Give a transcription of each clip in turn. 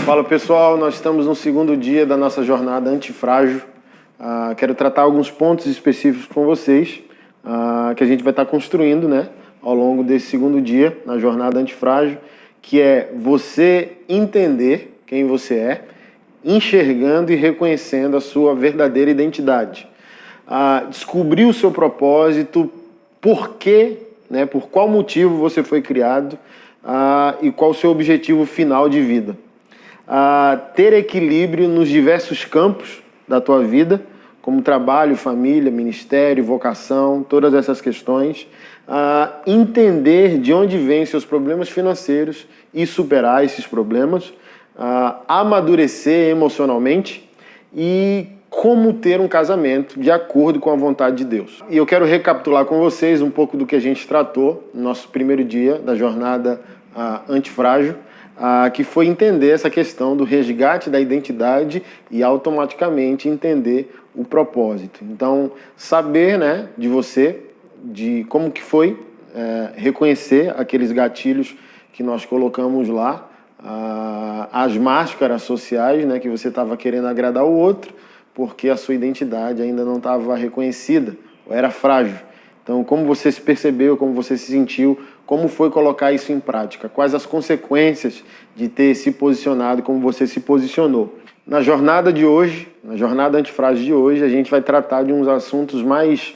Fala pessoal, nós estamos no segundo dia da nossa jornada antifrágil. Quero tratar alguns pontos específicos com vocês que a gente vai estar construindo, né, ao longo desse segundo dia na jornada antifrágil, que é você entender quem você é, enxergando e reconhecendo a sua verdadeira identidade. Descobrir o seu propósito, por quê, né, por qual motivo você foi criado e qual o seu objetivo final de vida. Ter equilíbrio nos diversos campos da tua vida, como trabalho, família, ministério, vocação, todas essas questões. Entender de onde vêm seus problemas financeiros e superar esses problemas. Amadurecer emocionalmente e como ter um casamento de acordo com a vontade de Deus. E eu quero recapitular com vocês um pouco do que a gente tratou no nosso primeiro dia da jornada antifrágil, que foi entender essa questão do resgate da identidade e automaticamente entender o propósito. Então, saber, né, de você, de como que foi, reconhecer aqueles gatilhos que nós colocamos lá, as máscaras sociais, né, que você estava querendo agradar o outro, porque a sua identidade ainda não estava reconhecida, ou era frágil. Então, como você se percebeu, como você se sentiu, como foi colocar isso em prática? Quais as consequências de ter se posicionado como você se posicionou? Na jornada de hoje, na jornada antifrágil de hoje, a gente vai tratar de uns assuntos mais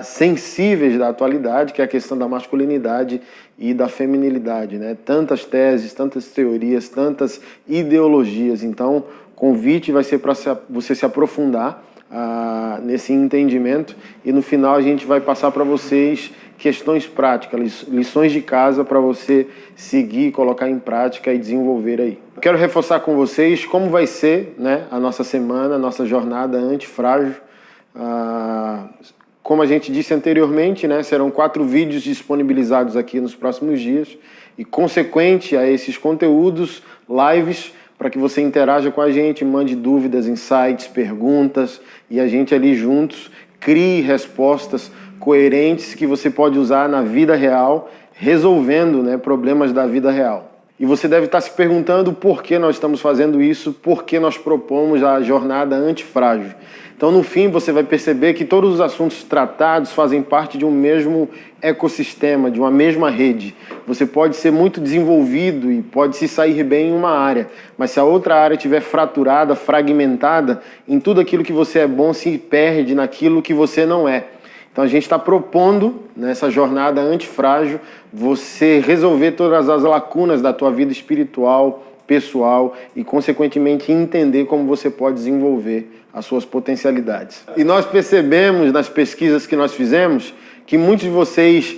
sensíveis da atualidade, que é a questão da masculinidade e da feminilidade, né? Tantas teses, tantas teorias, tantas ideologias. Então, o convite vai ser para você se aprofundar nesse entendimento, e no final a gente vai passar para vocês questões práticas, lições de casa para você seguir, colocar em prática e desenvolver aí. Eu quero reforçar com vocês como vai ser, né, a nossa semana, a nossa jornada antifrágil. Como a gente disse anteriormente, né, serão 4 vídeos disponibilizados aqui nos próximos dias, e consequente a esses conteúdos, lives, para que você interaja com a gente, mande dúvidas, insights, perguntas, e a gente ali juntos crie respostas coerentes que você pode usar na vida real, resolvendo, né, problemas da vida real. E você deve estar se perguntando por que nós estamos fazendo isso, por que nós propomos a jornada antifrágil. Então, no fim, você vai perceber que todos os assuntos tratados fazem parte de um mesmo ecossistema, de uma mesma rede. Você pode ser muito desenvolvido e pode se sair bem em uma área, mas se a outra área estiver fraturada, fragmentada, em tudo aquilo que você é bom, se perde naquilo que você não é. Então a gente está propondo, nessa jornada antifrágil, você resolver todas as lacunas da tua vida espiritual, pessoal e, consequentemente, entender como você pode desenvolver as suas potencialidades. E nós percebemos nas pesquisas que nós fizemos que muitos de vocês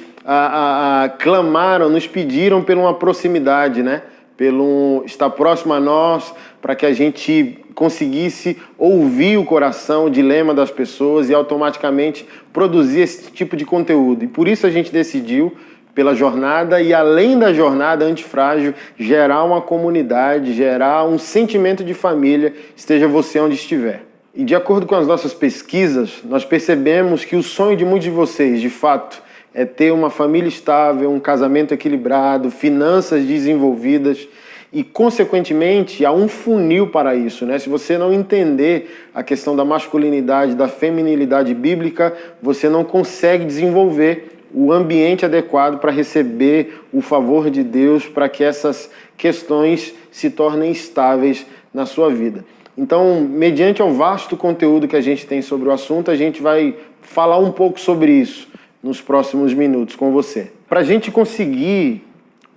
clamaram, nos pediram por uma proximidade, né? Pelo estar próximo a nós, para que a gente conseguisse ouvir o coração, o dilema das pessoas e automaticamente produzir esse tipo de conteúdo. E por isso a gente decidiu, pela jornada e além da jornada antifrágil, gerar uma comunidade, gerar um sentimento de família, esteja você onde estiver. E de acordo com as nossas pesquisas, nós percebemos que o sonho de muitos de vocês, de fato, é ter uma família estável, um casamento equilibrado, finanças desenvolvidas e, consequentemente, há um funil para isso, né? Se você não entender a questão da masculinidade, da feminilidade bíblica, você não consegue desenvolver o ambiente adequado para receber o favor de Deus, para que essas questões se tornem estáveis na sua vida. Então, mediante o vasto conteúdo que a gente tem sobre o assunto, a gente vai falar um pouco sobre isso nos próximos minutos com você. Para a gente conseguir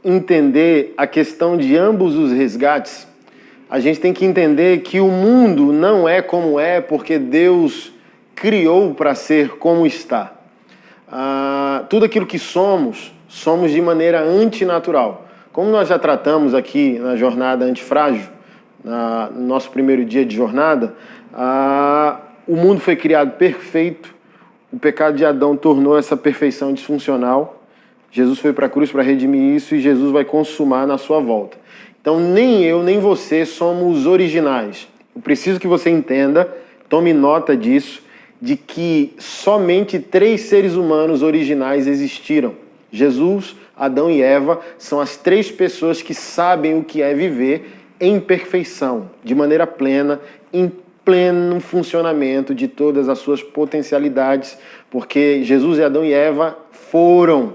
entender a questão de ambos os resgates, a gente tem que entender que o mundo não é como é porque Deus criou para ser como está. Tudo aquilo que somos de maneira antinatural. Como nós já tratamos aqui na jornada antifrágil, no nosso primeiro dia de jornada, o mundo foi criado perfeito, o pecado de Adão tornou essa perfeição disfuncional, Jesus foi para a cruz para redimir isso e Jesus vai consumar na sua volta. Então nem eu nem você somos originais. Eu preciso que você entenda, tome nota disso, de que somente 3 seres humanos originais existiram. Jesus, Adão e Eva são as 3 pessoas que sabem o que é viver em perfeição, de maneira plena, em pleno funcionamento de todas as suas potencialidades, porque Jesus e Adão e Eva foram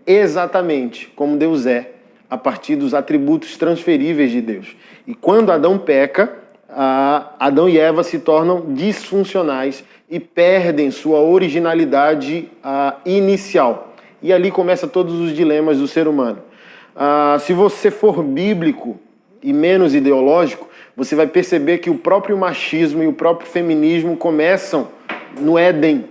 exatamente como Deus é, a partir dos atributos transferíveis de Deus. E quando Adão peca, Adão e Eva se tornam disfuncionais e perdem sua originalidade inicial. E ali começam todos os dilemas do ser humano. Se você for bíblico e menos ideológico, você vai perceber que o próprio machismo e o próprio feminismo começam no Éden.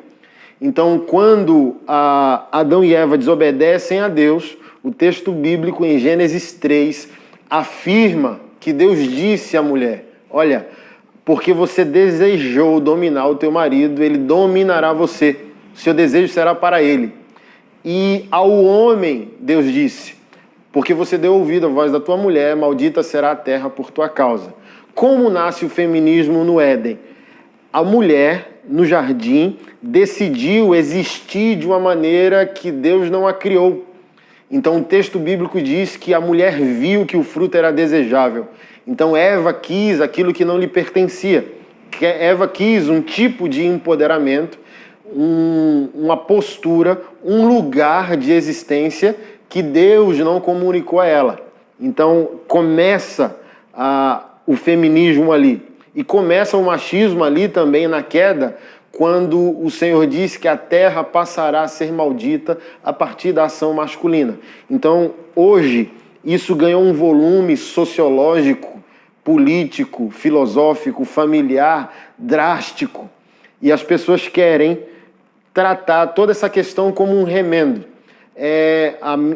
Então, quando Adão e Eva desobedecem a Deus, o texto bíblico em Gênesis 3 afirma que Deus disse à mulher: olha, porque você desejou dominar o teu marido, ele dominará você. O seu desejo será para ele. E ao homem, Deus disse: porque você deu ouvido à voz da tua mulher, maldita será a terra por tua causa. Como nasce o feminismo no Éden? A mulher, no jardim, decidiu existir de uma maneira que Deus não a criou. Então o texto bíblico diz que a mulher viu que o fruto era desejável. Então Eva quis aquilo que não lhe pertencia. Eva quis um tipo de empoderamento, uma postura, um lugar de existência que Deus não comunicou a ela. Então começa o feminismo ali. E começa o machismo ali também na queda, quando o Senhor diz que a terra passará a ser maldita a partir da ação masculina. Então, hoje, isso ganhou um volume sociológico, político, filosófico, familiar, drástico. E as pessoas querem tratar toda essa questão como um remendo.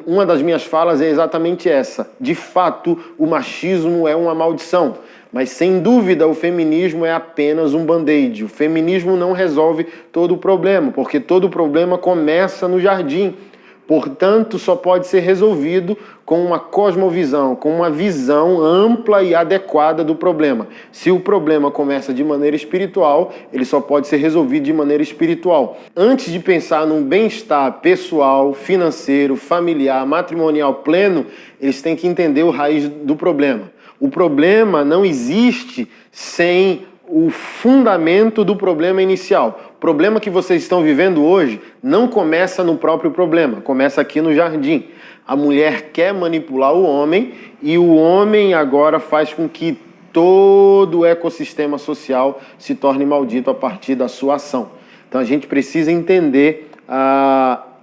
Uma das minhas falas é exatamente essa. De fato, o machismo é uma maldição. Mas, sem dúvida, o feminismo é apenas um band-aid. O feminismo não resolve todo o problema, porque todo o problema começa no jardim. Portanto, só pode ser resolvido com uma cosmovisão, com uma visão ampla e adequada do problema. Se o problema começa de maneira espiritual, ele só pode ser resolvido de maneira espiritual. Antes de pensar num bem-estar pessoal, financeiro, familiar, matrimonial pleno, eles têm que entender o raiz do problema. O problema não existe sem o fundamento do problema inicial. O problema que vocês estão vivendo hoje não começa no próprio problema, começa aqui no jardim. A mulher quer manipular o homem e o homem agora faz com que todo o ecossistema social se torne maldito a partir da sua ação. Então a gente precisa entender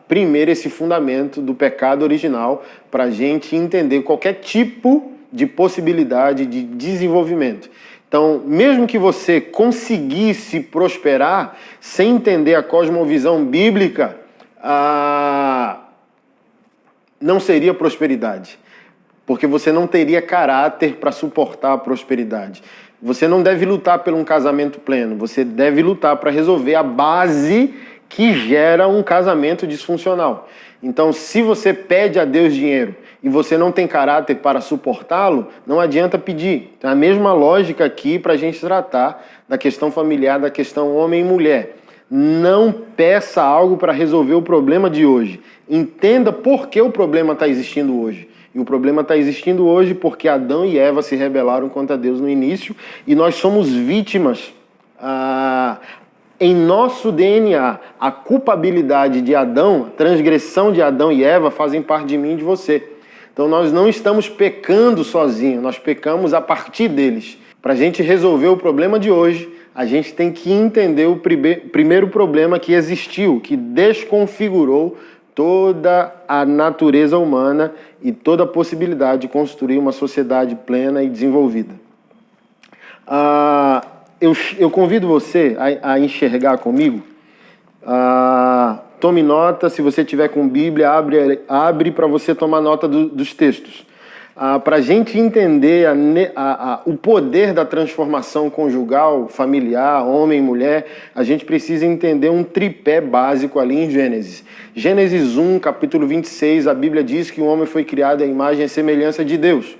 primeiro esse fundamento do pecado original para a gente entender qualquer tipo de possibilidade de desenvolvimento. Então, mesmo que você conseguisse prosperar sem entender a cosmovisão bíblica, não seria prosperidade, porque você não teria caráter para suportar a prosperidade. Você não deve lutar por um casamento pleno, você deve lutar para resolver a base que gera um casamento disfuncional. Então, se você pede a Deus dinheiro e você não tem caráter para suportá-lo, não adianta pedir. Então, a mesma lógica aqui para a gente tratar da questão familiar, da questão homem e mulher. Não peça algo para resolver o problema de hoje. Entenda por que o problema está existindo hoje. E o problema está existindo hoje porque Adão e Eva se rebelaram contra Deus no início e nós somos vítimas. Em nosso DNA, a culpabilidade de Adão, a transgressão de Adão e Eva fazem parte de mim e de você. Então nós não estamos pecando sozinhos, nós pecamos a partir deles. Para a gente resolver o problema de hoje, a gente tem que entender o primeiro problema que existiu, que desconfigurou toda a natureza humana e toda a possibilidade de construir uma sociedade plena e desenvolvida. Eu convido você a enxergar comigo. Tome nota, se você tiver com Bíblia, abre para você tomar nota dos textos. Para a gente entender o poder da transformação conjugal, familiar, homem e mulher, a gente precisa entender um tripé básico ali em Gênesis. Gênesis 1, capítulo 26, a Bíblia diz que o homem foi criado à imagem e semelhança de Deus.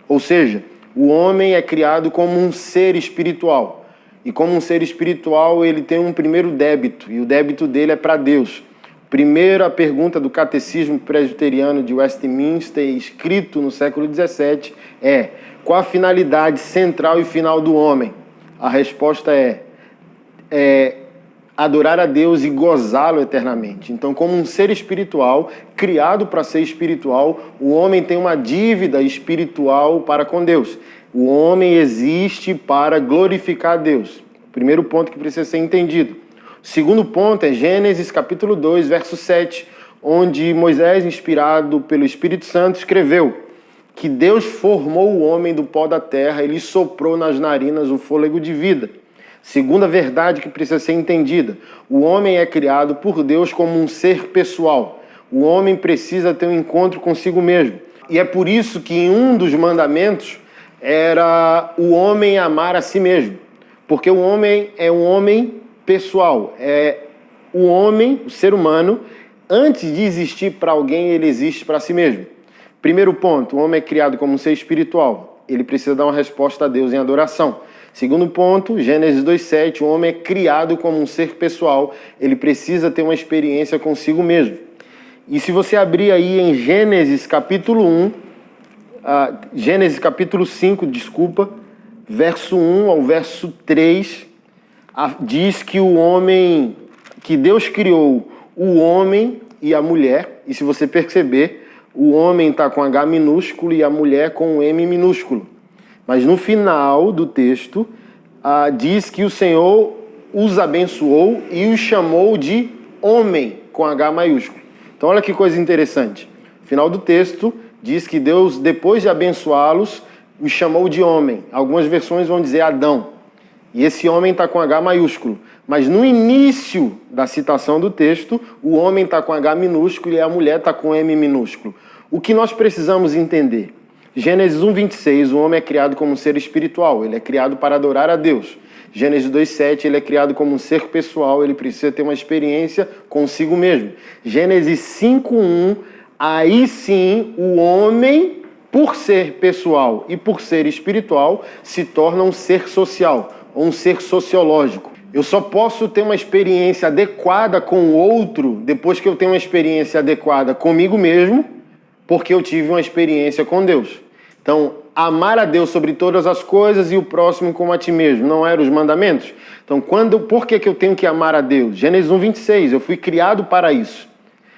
Ou seja, o homem é criado como um ser espiritual. E como um ser espiritual, ele tem um primeiro débito, e o débito dele é para Deus. Primeira pergunta do Catecismo Presbiteriano de Westminster, escrito no século XVII, Qual a finalidade central e final do homem? A resposta é adorar a Deus e gozá-lo eternamente. Então, como um ser espiritual, criado para ser espiritual, o homem tem uma dívida espiritual para com Deus. O homem existe para glorificar a Deus. Primeiro ponto que precisa ser entendido. O segundo ponto é Gênesis capítulo 2, verso 7, onde Moisés, inspirado pelo Espírito Santo, escreveu que Deus formou o homem do pó da terra, ele soprou nas narinas o fôlego de vida. Segunda verdade que precisa ser entendida, o homem é criado por Deus como um ser pessoal. O homem precisa ter um encontro consigo mesmo. E é por isso que em um dos mandamentos era o homem amar a si mesmo. Porque o homem é um homem pessoal. O homem, o ser humano, antes de existir para alguém, ele existe para si mesmo. Primeiro ponto, o homem é criado como um ser espiritual. Ele precisa dar uma resposta a Deus em adoração. Segundo ponto, Gênesis 2,7, o homem é criado como um ser pessoal, ele precisa ter uma experiência consigo mesmo. E se você abrir aí em Gênesis capítulo 5, verso 1 ao verso 3, diz que que Deus criou o homem e a mulher, e se você perceber, o homem está com H minúsculo e a mulher com M minúsculo. Mas no final do texto, diz que o Senhor os abençoou e os chamou de homem, com H maiúsculo. Então olha que coisa interessante. No final do texto, diz que Deus, depois de abençoá-los, os chamou de homem. Algumas versões vão dizer Adão. E esse homem está com H maiúsculo. Mas no início da citação do texto, o homem está com H minúsculo e a mulher está com M minúsculo. O que nós precisamos entender? Gênesis 1,26, o homem é criado como um ser espiritual, ele é criado para adorar a Deus. Gênesis 2,7, ele é criado como um ser pessoal, ele precisa ter uma experiência consigo mesmo. Gênesis 5,1, aí sim o homem, por ser pessoal e por ser espiritual, se torna um ser social, ou um ser sociológico. Eu só posso ter uma experiência adequada com o outro depois que eu tenho uma experiência adequada comigo mesmo, porque eu tive uma experiência com Deus. Então, amar a Deus sobre todas as coisas e o próximo como a ti mesmo, não eram os mandamentos? Então, por que eu tenho que amar a Deus? Gênesis 1,26, eu fui criado para isso.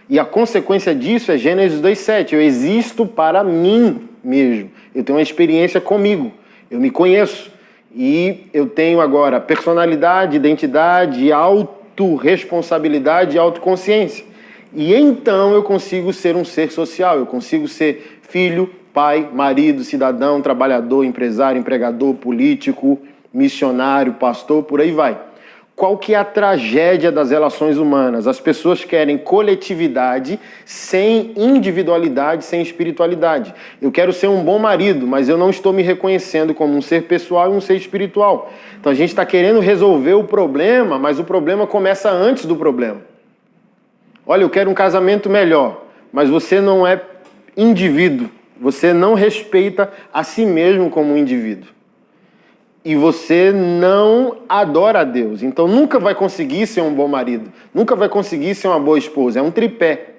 E a consequência disso é Gênesis 2,7, eu existo para mim mesmo. Eu tenho uma experiência comigo, eu me conheço. E eu tenho agora personalidade, identidade, autorresponsabilidade e autoconsciência. E então eu consigo ser um ser social, eu consigo ser filho, pai, marido, cidadão, trabalhador, empresário, empregador, político, missionário, pastor, por aí vai. Qual que é a tragédia das relações humanas? As pessoas querem coletividade sem individualidade, sem espiritualidade. Eu quero ser um bom marido, mas eu não estou me reconhecendo como um ser pessoal e um ser espiritual. Então a gente está querendo resolver o problema, mas o problema começa antes do problema. Olha, eu quero um casamento melhor, mas você não é indivíduo. Você não respeita a si mesmo como um indivíduo. E você não adora a Deus. Então nunca vai conseguir ser um bom marido. Nunca vai conseguir ser uma boa esposa. É um tripé.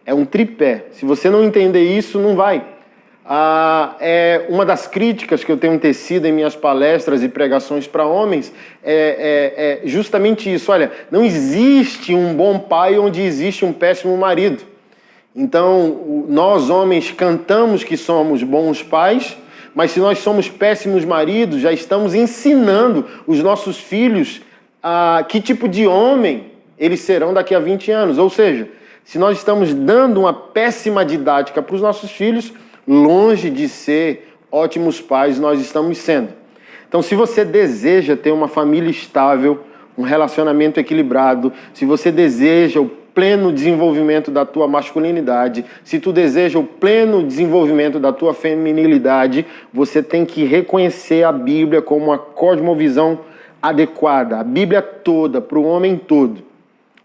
É um tripé. Se você não entender isso, não vai. É uma das críticas que eu tenho tecido em minhas palestras e pregações para homens é justamente isso. Olha, não existe um bom pai onde existe um péssimo marido. Então, nós homens cantamos que somos bons pais, mas se nós somos péssimos maridos, já estamos ensinando os nossos filhos que tipo de homem eles serão daqui a 20 anos. Ou seja, se nós estamos dando uma péssima didática para os nossos filhos, longe de ser ótimos pais, nós estamos sendo. Então, se você deseja ter uma família estável, um relacionamento equilibrado, se você deseja o pleno desenvolvimento da tua masculinidade, se tu deseja o pleno desenvolvimento da tua feminilidade, você tem que reconhecer a Bíblia como uma cosmovisão adequada, a Bíblia toda, para o homem todo.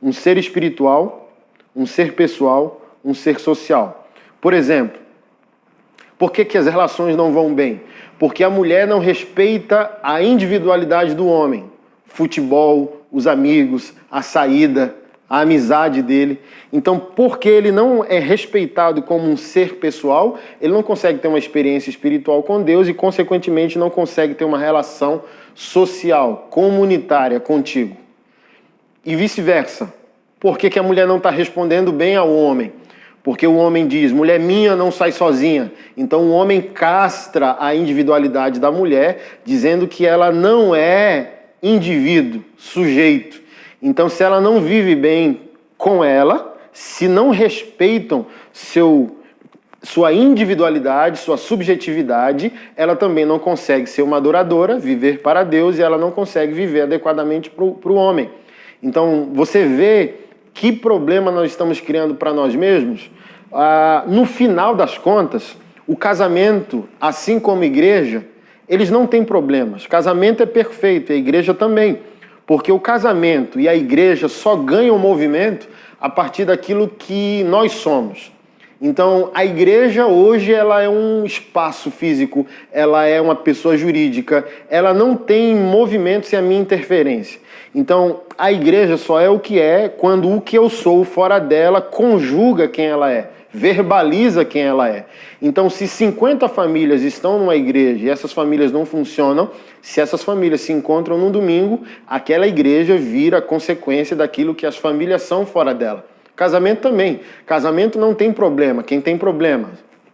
Um ser espiritual, um ser pessoal, um ser social. Por exemplo, por que as relações não vão bem? Porque a mulher não respeita a individualidade do homem. Futebol, os amigos, a saída, a amizade dele. Então, porque ele não é respeitado como um ser pessoal, ele não consegue ter uma experiência espiritual com Deus e, consequentemente, não consegue ter uma relação social, comunitária contigo. E vice-versa. Por que a mulher não está respondendo bem ao homem? Porque o homem diz, mulher minha não sai sozinha. Então o homem castra a individualidade da mulher, dizendo que ela não é indivíduo, sujeito. Então se ela não vive bem com ela, se não respeitam sua individualidade, sua subjetividade, ela também não consegue ser uma adoradora, viver para Deus, e ela não consegue viver adequadamente para o homem. Então você vê que problema nós estamos criando para nós mesmos. No final das contas, o casamento, assim como a igreja, eles não têm problemas. Casamento é perfeito, a igreja também. Porque o casamento e a igreja só ganham movimento a partir daquilo que nós somos. Então, a igreja hoje ela é um espaço físico, ela é uma pessoa jurídica, ela não tem movimento sem a minha interferência. Então, a igreja só é o que é quando o que eu sou fora dela conjuga quem ela é, verbaliza quem ela é. Então, se 50 famílias estão numa igreja e essas famílias não funcionam, se essas famílias se encontram num domingo, aquela igreja vira consequência daquilo que as famílias são fora dela. Casamento também. Casamento não tem problema. Quem tem problema?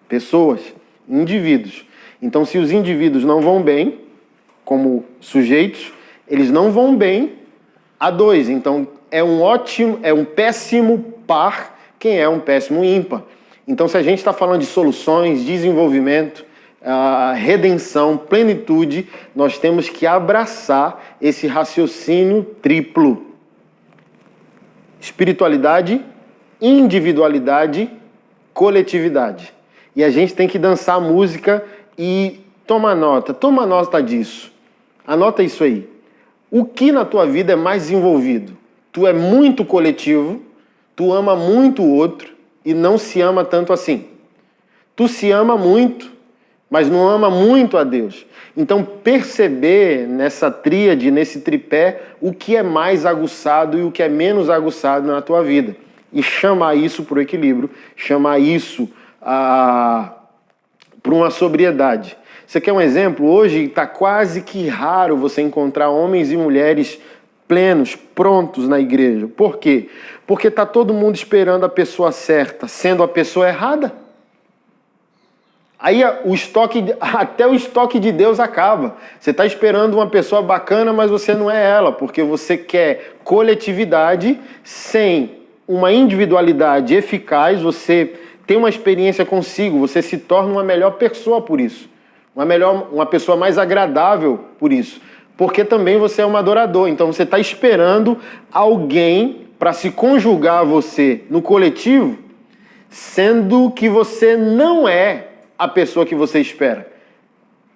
Pessoas, indivíduos. Então, se os indivíduos não vão bem, como sujeitos, eles não vão bem a dois. Então, é um péssimo par quem é um péssimo ímpar. Então, se a gente está falando de soluções, desenvolvimento, redenção, plenitude, nós temos que abraçar esse raciocínio triplo. Espiritualidade, individualidade, coletividade. E a gente tem que dançar a música e toma nota disso. Anota isso aí. O que na tua vida é mais desenvolvido? Tu é muito coletivo, tu ama muito o outro e não se ama tanto assim. Tu se ama muito, mas não ama muito a Deus. Então perceber nessa tríade, nesse tripé, o que é mais aguçado e o que é menos aguçado na tua vida. E chamar isso para o equilíbrio, chamar isso para uma sobriedade. Você quer um exemplo? Hoje está quase que raro você encontrar homens e mulheres plenos, prontos na igreja. Por quê? Porque está todo mundo esperando a pessoa certa, sendo a pessoa errada. Aí até o estoque de Deus acaba. Você está esperando uma pessoa bacana, mas você não é ela, porque você quer coletividade sem uma individualidade eficaz, você tem uma experiência consigo, você se torna uma melhor pessoa por isso. Uma pessoa mais agradável por isso. Porque também você é um adorador. Então você está esperando alguém para se conjugar a você no coletivo, sendo que você não é a pessoa que você espera.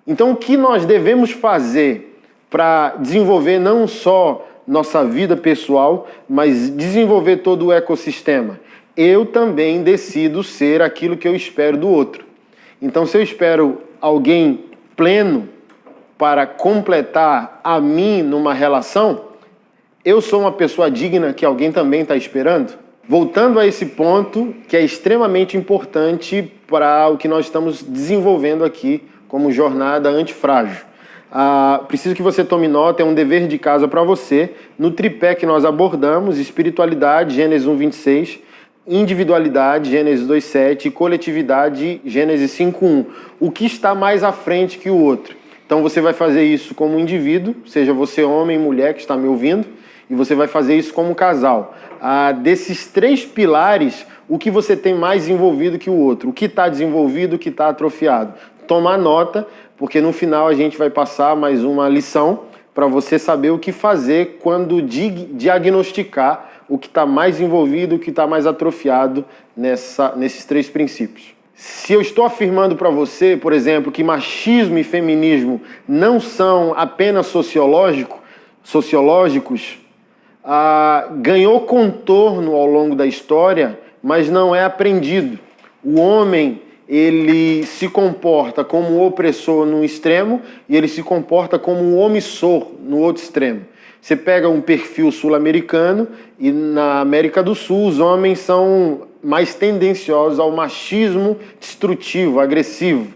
Então o que nós devemos fazer para desenvolver não só nossa vida pessoal, mas desenvolver todo o ecossistema? Eu também decido ser aquilo que eu espero do outro. Então se eu espero alguém pleno para completar a mim numa relação, eu sou uma pessoa digna que alguém também está esperando? Voltando a esse ponto que é extremamente importante para o que nós estamos desenvolvendo aqui como jornada antifrágil. Preciso que você tome nota, é um dever de casa para você, no tripé que nós abordamos, espiritualidade, Gênesis 1:26, individualidade, Gênesis 2:7, e coletividade, Gênesis 5:1. O que está mais à frente que o outro? Então você vai fazer isso como indivíduo, seja você homem, mulher que está me ouvindo, e você vai fazer isso como casal. Desses três pilares, o que você tem mais desenvolvido que o outro? O que está desenvolvido, o que está atrofiado? Tomar nota, porque no final a gente vai passar mais uma lição para você saber o que fazer quando diagnosticar o que está mais envolvido, o que está mais atrofiado nesses três princípios. Se eu estou afirmando para você, por exemplo, que machismo e feminismo não são apenas sociológicos, ganhou contorno ao longo da história, mas não é aprendido. O homem, ele se comporta como um opressor no extremo e ele se comporta como um omissor no outro extremo. Você pega um perfil sul-americano e na América do Sul os homens são mais tendenciosos ao machismo destrutivo, agressivo.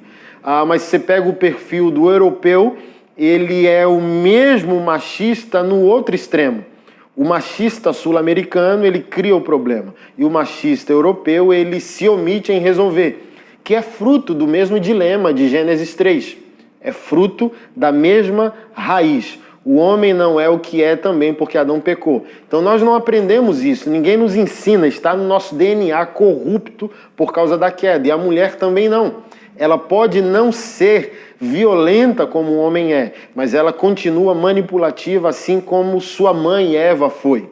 Mas você pega o perfil do europeu, ele é o mesmo machista no outro extremo. O machista sul-americano, ele cria o problema. E o machista europeu, ele se omite em resolver, que é fruto do mesmo dilema de Gênesis 3. É fruto da mesma raiz. O homem não é o que é também porque Adão pecou. Então nós não aprendemos isso, ninguém nos ensina, está no nosso DNA corrupto por causa da queda. E a mulher também não. Ela pode não ser violenta como o homem é, mas ela continua manipulativa assim como sua mãe Eva foi.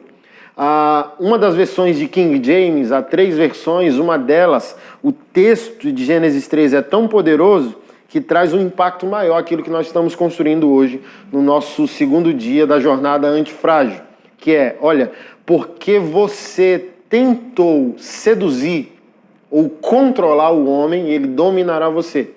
Uma das versões de King James, há 3 versões, uma delas, o texto de Gênesis 3 é tão poderoso que traz um impacto maior aquilo que nós estamos construindo hoje no nosso segundo dia da jornada antifrágil, que é, olha, porque você tentou seduzir ou controlar o homem, ele dominará você.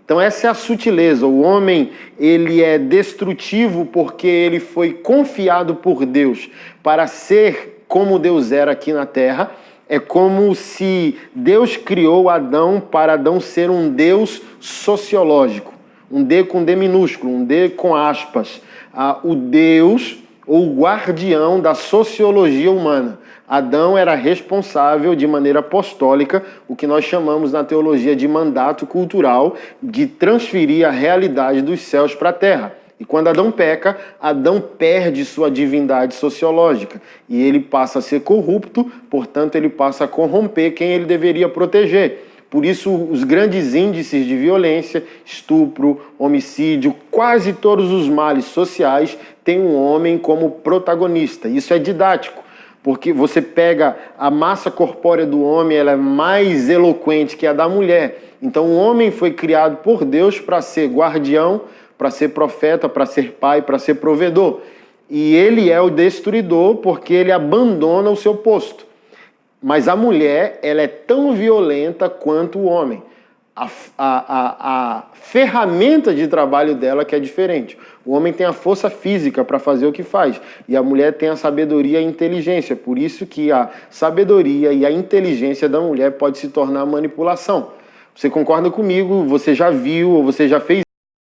Então essa é a sutileza. O homem, ele é destrutivo porque ele foi confiado por Deus para ser como Deus era aqui na terra. É como se Deus criou Adão para Adão ser um Deus sociológico. Um D com D minúsculo, um D com aspas. O Deus ou guardião da sociologia humana. Adão era responsável de maneira apostólica, o que nós chamamos na teologia de mandato cultural, de transferir a realidade dos céus para a terra. E quando Adão peca, Adão perde sua divindade sociológica e ele passa a ser corrupto, portanto ele passa a corromper quem ele deveria proteger. Por isso os grandes índices de violência, estupro, homicídio, quase todos os males sociais têm um homem como protagonista. Isso é didático, porque você pega a massa corpórea do homem, ela é mais eloquente que a da mulher. Então o homem foi criado por Deus para ser guardião, para ser profeta, para ser pai, para ser provedor. E ele é o destruidor porque ele abandona o seu posto. Mas a mulher, ela é tão violenta quanto o homem. A ferramenta de trabalho dela que é diferente. O homem tem a força física para fazer o que faz. E a mulher tem a sabedoria e a inteligência. Por isso que a sabedoria e a inteligência da mulher pode se tornar manipulação. Você concorda comigo? Você já viu ou você já fez